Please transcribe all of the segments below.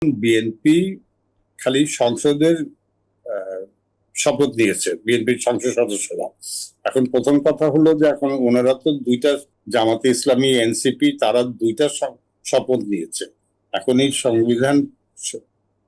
BNP খালি সংসদের শপথ নিয়েছে, বিএনপির সংসদ সদস্যরা। এখন প্রথম কথা হলো যে এখন ওনারা তো দুইটা, জামাতে ইসলামী, এনসিপি, তারা দুইটা শপথ নিয়েছে। এখন এই সংবিধান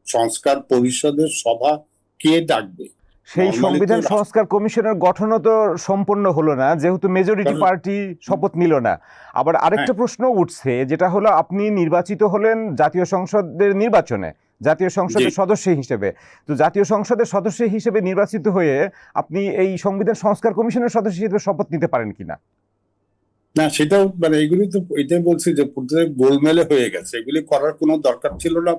সংস্কার পরিষদের সভা কে ডাকবে? সেই সংবিধান সংস্কার কমিশনের গঠনও তো সম্পূর্ণ হলো না, যেহেতু মেজরিটি পার্টি শপথ নিল না। আবার আরেকটা প্রশ্ন উঠছে, যেটা হলো আপনি নির্বাচিত হলেন জাতীয় সংসদের নির্বাচনে, জাতীয় সংসদের সদস্য হিসেবে। তো জাতীয় সংসদের সদস্য হিসেবে নির্বাচিত হয়ে আপনি এই সংবিধান সংস্কার কমিশনের সদস্য হিসেবে শপথ নিতে পারেন কিনা? না, সেটাও মানে এগুলি তো এটাই বলছি যে গোলমেলে হয়ে গেছে, এগুলি করার কোনো দরকার ছিল না।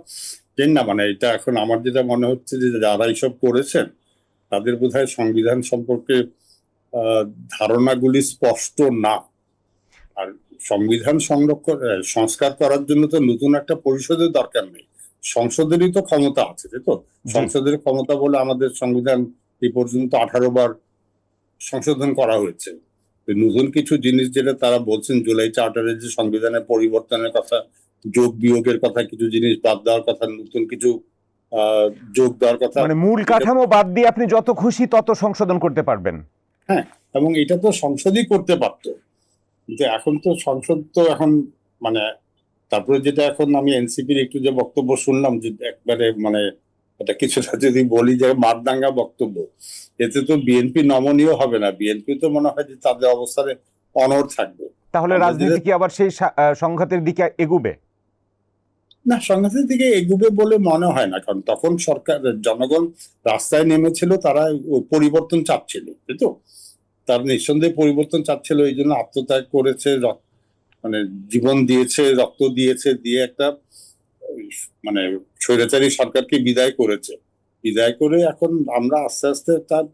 না মানে এটা এখন আমার যেটা মনে হচ্ছে যে যারা এইসব করেছেন তাদের বোধহয় সংবিধান সম্পর্কে ধারণাগুলি স্পষ্ট না। আর সংবিধান সংস্কার করার জন্য তো নতুন একটা পরিষদের দরকার নেই, সংসদেরই তো ক্ষমতা আছে, তাই তো? সংসদের ক্ষমতা বলে আমাদের সংবিধান এই পর্যন্ত 18 বার সংশোধন করা হয়েছে। নতুন কিছু জিনিস যেটা তারা বলছেন, জুলাই চার্টারের যে সংবিধানের পরিবর্তনের কথা, যোগ বিয়োগের কথা, কিছু জিনিস বাদ দেওয়ার কথা, নতুন কিছু যোগ দেওয়ার কথা, মানে মূল কাঠামো বাদ দিয়ে আপনি যত খুশি তত সংশোধন করতে পারবেন। হ্যাঁ, এবং এটা তো সংসদই করতে পারতো, কিন্তু এখন তো সংসদ তো এখন মানে, তারপরে যেটা এখন আমি এনসিপির একটু যে বক্তব্য শুনলাম, যে একবারে মানে এটা কিছুটা যদি বলি যে মারদাঙ্গা বক্তব্য, এতে তো বিএনপি নমনীয় হবে না। বিএনপি তো মনে হয় যে তাদের অবস্থানে অনড় থাকবে। তাহলে রাজনীতি কি আবার সেই সংঘাতের দিকে এগুবে? না, সংঘাতের দিকে এগুবে বলে মনে হয় না, কারণ তখন সরকার, জনগণ রাস্তায় নেমেছিল, তারা পরিবর্তন চাচ্ছিল, তাই তো? তার নিঃসন্দেহে পরিবর্তন চাচ্ছিল, এই জন্য আত্মত্যাগ করেছে, মানে জীবন দিয়েছে, রক্ত দিয়েছে, দিয়ে একটা মানে স্বৈরাচারী সরকারকে বিদায় করেছে। বিদায় করে এখন আমরা আস্তে আস্তে তার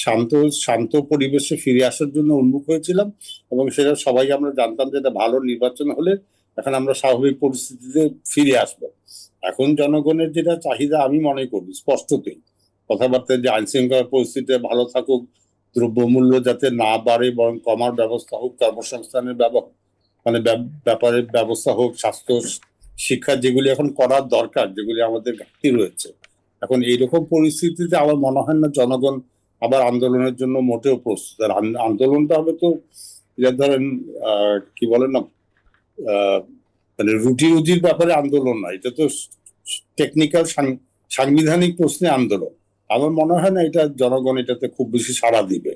শান্ত শান্ত পরিবেশে ফিরে আসার জন্য উন্মুখ হয়েছিলাম, এবং সেটা সবাই আমরা জানতাম যে এটা ভালো নির্বাচন হলে এখন আমরা স্বাভাবিক পরিস্থিতিতে ফিরে আসব। এখন জনগণের যেটা চাহিদা আমি মনে করি স্পষ্টতই, কথাবার্তা যে আইন শৃঙ্খলা পরিস্থিতি ভালো থাকুক, দ্রব্যমূল্য যাতে না বাড়ে বরং কমার ব্যবস্থা হোক, কর্মসংস্থানের ব্যাপারে ব্যবস্থা হোক, স্বাস্থ্য শিক্ষা যেগুলি এখন করার দরকার, যেগুলি আমাদের ঘাটতি রয়েছে, এখন এইরকম পরিস্থিতিতে আমার মনে হয় না জনগণ আবার আন্দোলনের জন্য মোটেও প্রস্তুত। আর আন্দোলনটা হবে তো ধরেন কি বলেন না, মানে রুটি রুজির ব্যাপারে আন্দোলন না, এটা তো টেকনিক্যাল সাংবিধানিক প্রশ্নে আন্দোলন। আমার মনে হয় না এটা জনগণ এটাতে খুব বেশি সাড়া দিবে।